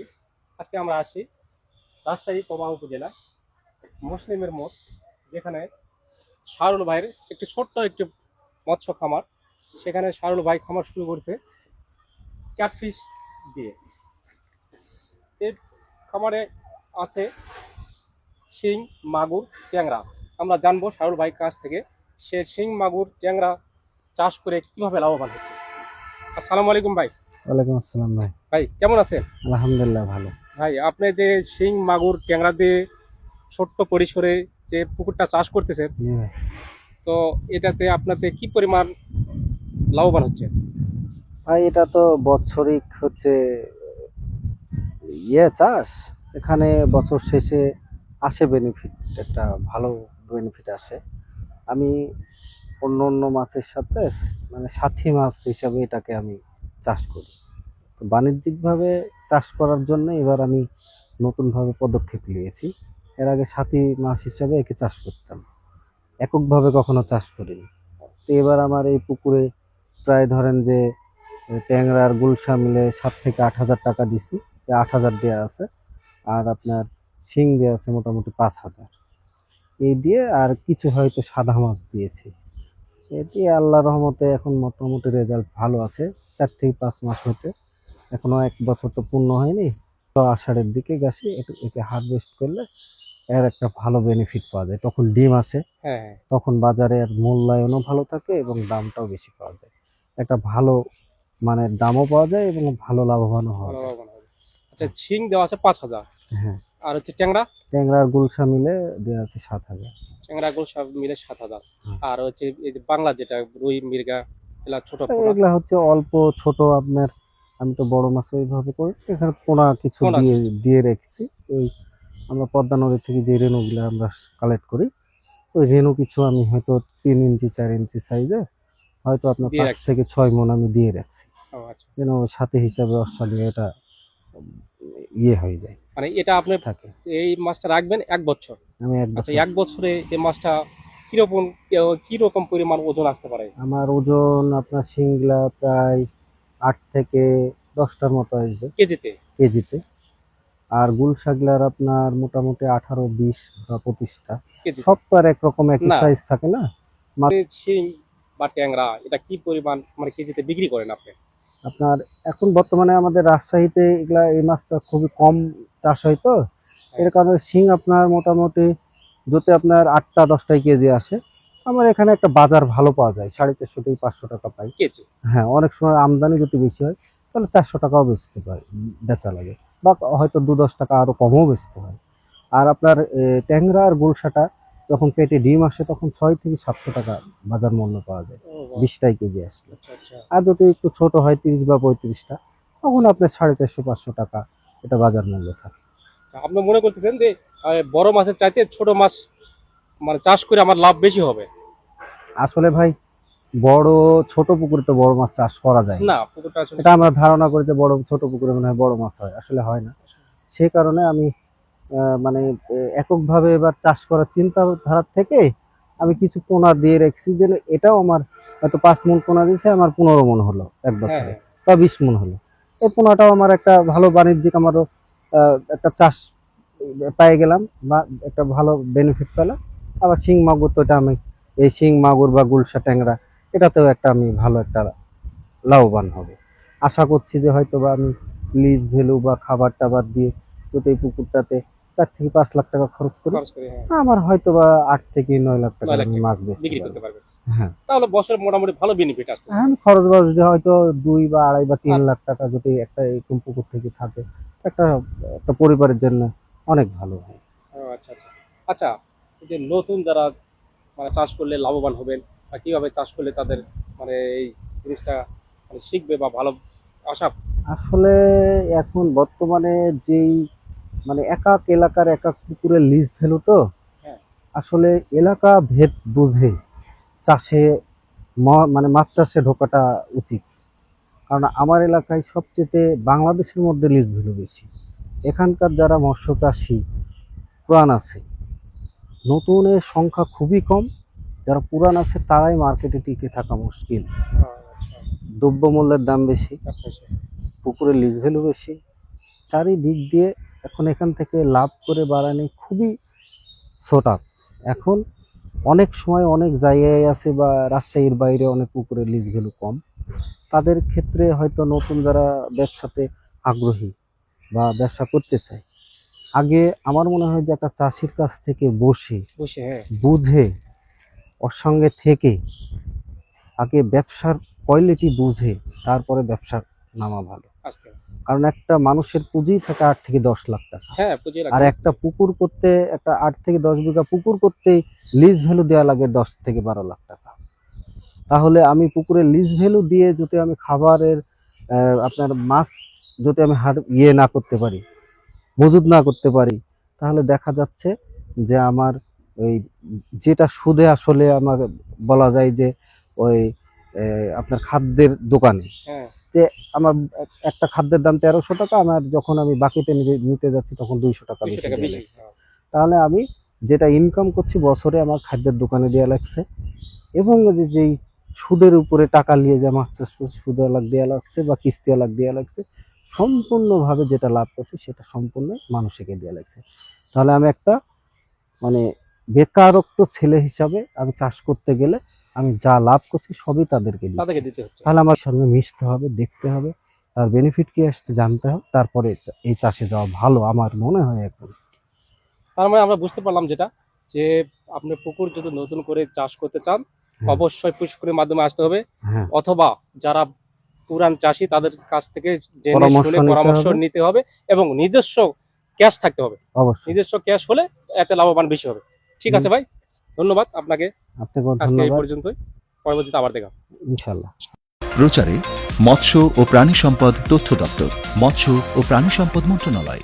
বলি। আজকে আমরা আসি রাজশাহী তমা উপজেলা মুসলিমের মোড়, যেখানে শাহরুল ভাইয়ের একটি ছোট্ট একটি মৎস্য খামার। সেখানে শাহরুল ভাই খামার শুরু করেছে ক্যাটফিশ দিয়ে। এই খামারে আছে শিং, মাগুর, ট্যাংরা। আমরা জানবো শাহরুল ভাইয়ের কাছ থেকে সে শিং, মাগুর, ট্যাংরা চাষ করে কিভাবে লাভবান হচ্ছে। আসসালামু আলাইকুম ভাই। ওয়ালাইকুম আসসালাম ভাই। ভাই কেমন আছেন? আলহামদুলিল্লাহ ভালো। ভাই আপনি যে শিং, মাগুর, ট্যাংরা দিয়ে ছোট্ট পরিসরে যে পুকুরটা চাষ করতেছেন, জি ভাই। তো এটাতে আপনাদের কি পরিমাণ লাভবান হচ্ছে? ভাই এটা তো বৎসরিক হচ্ছে চাষ। এখানে বছর শেষে আসে বেনিফিট, একটা ভালো বেনিফিট আসে। আমি অন্য অন্য মাছের সাথে মানে সাথী মাছ হিসাবে এটাকে আমি চাষ করি। তো বাণিজ্যিকভাবে চাষ করার জন্য এবার আমি নতুনভাবে পদক্ষেপ নিয়েছি। এর আগে সাথী মাছ হিসাবে একে চাষ করতাম, এককভাবে কখনো চাষ করিনি। তো এবার আমার এই পুকুরে প্রায় ধরেন যে ট্যাংরা আর গুলশা মিলে 7 থেকে 8 হাজার টাকা দিছি, 8 হাজার দেওয়া আছে। আর আপনার শিং দেওয়া আছে মোটামুটি 5 হাজার। এই দিয়ে আর কিছু হয়তো সাদা মাছ দিয়েছি। এই দিয়ে আল্লাহর রহমতে এখন মোটামুটি রেজাল্ট ভালো আছে। 4 থেকে 5 মাস হচ্ছে, এখনো 1 বছর তো পূর্ণ হয়নি। তো আষাঢ়ের দিকে গেছি, একে হারভেস্ট করলে এর একটা ভালো বেনিফিট পাওয়া যায়। তখন ডিম আসে, হ্যাঁ হ্যাঁ, তখন বাজারে আর মূল্যায়নও ভালো থাকে এবং দামটাও বেশি পাওয়া যায়। একটা ভালো মানে দামও পাওয়া যায় এবং ভালো লাভবানও হওয়া ভালো যায়। লাভবান হবে। আচ্ছা, শিং দেওয়া আছে 5,000, হ্যাঁ, আর হচ্ছে ট্যাংরা, ট্যাংরা আর গুলশা মিলে দেওয়া আছে 7 হাজার। ট্যাংরা গুলো সব মিলে 7,000। হ্যাঁ। আর হচ্ছে এই যে বাংলা যেটা রুই, মৃগা, এলা ছোট পোনা, এগুলা হচ্ছে অল্প ছোট আপনার। আমি তো বড় মাছ ওইভাবে করি, এখানে পোনা কিছু পোনা দিয়ে সিস্টেম। দিয়ে রেখেছি। ওই আমরা পদ্মা নদী থেকে যে রেণুগুলো আমরা কালেক্ট করি, ওই রেণু কিছু আমি হয়তো 3 ইঞ্চি 4 ইঞ্চি সাইজে হয়তো আপনার দিয়ে 5 রাখছি। থেকে 6 মণ আমি দিয়ে রাখছি, ও আচ্ছা, যেন সাথে হিসাবে অস্ট্রেলিয়া এটা হয়ে যায়, মানে এটা আপনি থাকে। এই মাছটা রাখবেন 1 বছর। আমি আচ্ছা, 1 বছর। 1 বছরে এই মাছটা কিরকম কিরকম পরিমাণ ওজন আসতে পারে? আমার ওজন আপনার শিংলা প্রায় 8 থেকে 10টার মতো আসবে কেজিতে? কেজিতে। আর গুলশাগলার আপনার মোটামুটি 18, 20 বা 25টা। কেজিতে সব তো আর একরকম একই না। সাইজ থাকে না। এই শিং বা ট্যাংরা এটা কি পরিমাণ মানে কেজিতে বিক্রি করেন আপনি? আপনার এখন বর্তমানে আমাদের রাজশাহীতে এগুলা এই মাছটা খুবই কম চাষ হয়, তো হ্যাঁ, এর কারণে শিং আপনার মোটামুটি যদি আপনার 8টা 10টাই কেজি আসে, আমার এখানে একটা বাজার ভালো পাওয়া যায়, 450 থেকে 500 টাকা পাই। কেজি। হ্যাঁ, অনেক সময় আমদানি যদি বেশি হয় তাহলে 400 টাকাও বেচতে পারে, বেচা লাগে, বা হয়তো 2-10 টাকা আরো কমও বেচতে হয়। আর আপনার ট্যাংরা আর গুলশাটা যখন পেটে ডিম আসে তখন 6 থেকে 700 টাকা বাজার মূল্য পাওয়া যায়, ও বাহ! 20টাই কেজি আসলে। আচ্ছা আচ্ছা। আর যদি একটু ছোট হয় 30 বা 35টা, তখন আপনার 450-500 টাকা এটা বাজার মূল্য থাকে। আচ্ছা, আপনি মনে করতেছেন যে বড় মাছের চাইতে ছোট মাছ মানে চাষ করে আমার লাভ বেশি হবে? আসলে ভাই বড় ছোট পুকুরে তো বড় মাছ চাষ করা যায় না। না, পুকুরটা আসলে এটা আমরা ধারণা করি যে বড় ছোট পুকুরে মনে হয় বড় মাছ হয়, আসলে হয় না। সেই কারণে আমি মানে এককভাবে এবার চাষ করার চিন্তাধারা থেকে আমি কিছু পোনা দিয়ে রেখেছি, যে এটাও আমার হয়তো 5 মণ পোনা দিয়েছে, আমার 15 মণ হলো 1 বছরে, হ্যাঁ বা 20 মণ হলো। এই পোনাটাও আমার একটা ভালো বাণিজ্যিক, আমারও একটা চাষ পেয়ে গেলাম, বা একটা ভালো বেনিফিট পেলাম। আবার শিং মাগুর তো এটা আমি, এই শিং মাগুর বা গুলশা ট্যাংরা এটাতেও একটা আমি ভালো একটা লাভবান হব। আশা করছি যে হয়তো বা আমি লিজ ভ্যালু বা খাবার টাবার দিয়ে যদি এই পুকুরটাতে 4 থেকে 5 লাখ টাকা খরচ করি, খরচ করে, হ্যাঁ, আমার হয়তো বা 8 থেকে 9 লাখ টাকার 9 লাখ আমি টাকা মাছ বেচতে বিক্রি করতে পারবো। পারবেন। হ্যাঁ, তাহলে বছরে মোটামুটি ভালো বেনিফিট আসতেছে। এখন খরচ বাজ যদি হয়তো 2 বা 2.5 বা 3 আর লাখ টাকা যদি একটা এরকম পুকুর থেকে থাকে, একটা একটা পরিবারের জন্য অনেক ভালো হয়। ও আচ্ছা আচ্ছা। আচ্ছা, এই যে নতুন যারা মানে চাষ করলে লাভবান হবেন বা কিভাবে চাষ করলে তাদের মানে এই জিনিসটা মানে শিখবে বা ভালো আশা। আসলে এখন বর্তমানে যেই মানে এক এক এলাকার এক এক পুকুরের লিজ ভ্যালু, তো হ্যাঁ আসলে এলাকা ভেদ বুঝে চাষে মানে মাছ চাষে ঢোকাটা উচিত। কারণ আমার এলাকায় সবচেয়ে বাংলাদেশের মধ্যে লিজ ভ্যালু বেশি। এখানকার যারা মৎস্য চাষী পুরান আছে, নতুনের সংখ্যা খুবই কম। যারা পুরান আছে তারাই মার্কেটে টিকে থাকা মুশকিল। আচ্ছা। দ্রব্যমূল্যের দাম বেশি, আচ্ছা, আচ্ছা। পুকুরের লিজ ভ্যালু বেশি, চারিদিক দিয়ে এখন এখান থেকে লাভ করে বাড়ানো খুবই ছোটা। এখন অনেক সময় অনেক জায়গায় আছে বা রাজশাহীর বাইরে অনেক পুকুরের লিজ ভ্যালু কম, তাদের ক্ষেত্রে হয়তো নতুন যারা ব্যবসাতে আগ্রহী বা ব্যবসা করতে চায়, আগে আমার মনে হয় যে একটা চাষির কাছ থেকে বসে হ্যাঁ বুঝে ওর সঙ্গে থেকে আগে ব্যবসার কোয়ালিটি বুঝে তারপরে ব্যবসা নামা ভালো। আসতে হবে। কারণ একটা মানুষের পুঁজি থাকে 8 থেকে 10 লাখ টাকা, হ্যাঁ পুঁজি আর রাখতে একটা পুকুর করতে একটা 8 থেকে 10 বিঘা পুকুর করতেই লিজ ভ্যালু দেওয়া লাগে 10 থেকে 12 লাখ টাকা। তাহলে আমি পুকুরের লিজ ভ্যালু দিয়ে যদি আমি খাবারের আপনার মাছ যদি আমি না করতে পারি, মজুদ না করতে পারি, তাহলে দেখা যাচ্ছে যে আমার ওই যেটা সুদে আসলে আমার বলা যায় যে ওই আপনার খাদ্যের দোকানে হ্যাঁ যে আমার একটা খাদ্যের দাম 1300 টাকা, আমার যখন আমি বাকিতে নিতে যাচ্ছি তখন 200 টাকা 200 বেশি টাকা দেয়া বেশি। লাগছে। তাহলে আমি যেটা ইনকাম করছি বছরে আমার খাদ্যের দোকানে দেওয়া লাগছে, এবং যেই সুদের উপরে টাকা নিয়ে যে মাছ চাষ করছি সুদের লাখ দেওয়া লাগছে বা কিস্তি লাখ দেওয়া লাগছে, সম্পূর্ণভাবে যেটা লাভ করছি সেটা সম্পূর্ণ মানুষকে দেওয়া লাগছে। তাহলে আমি একটা মানে বেকারত্ব ছেলে হিসাবে আমি চাষ করতে গেলে আমি যা লাভ করছি সবই তাদেরকে দিচ্ছি। দিতে হচ্ছে। তাহলে আমার সঙ্গে মিশতে হবে, দেখতে হবে, তার বেনিফিট কি আসছে জানতে হবে, তারপরে এই চাষে যাওয়া ভালো আমার মনে হয় এখন। তার মানে আমরা বুঝতে পারলাম যেটা, যে আপনি পুকুর যদি নতুন করে চাষ করতে চান হ্যাঁ। অবশ্যই পুকুরের মাধ্যমে আসতে হবে, হ্যাঁ, অথবা যারা পুরান চাষি তাদের কাছ থেকে জেনে পরামর্শ শুনে নিতে পরামর্শ হবে। নিতে হবে, এবং নিজস্ব ক্যাশ থাকতে হবে। অবশ্যই। নিজস্ব ক্যাশ হলে এতে লাভবান বেশি হবে। ঠিক আছে ভাই, ধন্যবাদ আপনাকে। আপনাকেও আজকে এই ধন্যবাদ। পর্যন্তই, পরবর্তীতে আবার দেখা। ইনশাল্লাহ। প্রচারে মৎস্য ও প্রাণী সম্পদ তথ্য দপ্তর, মৎস্য ও প্রাণী সম্পদ মন্ত্রণালয়।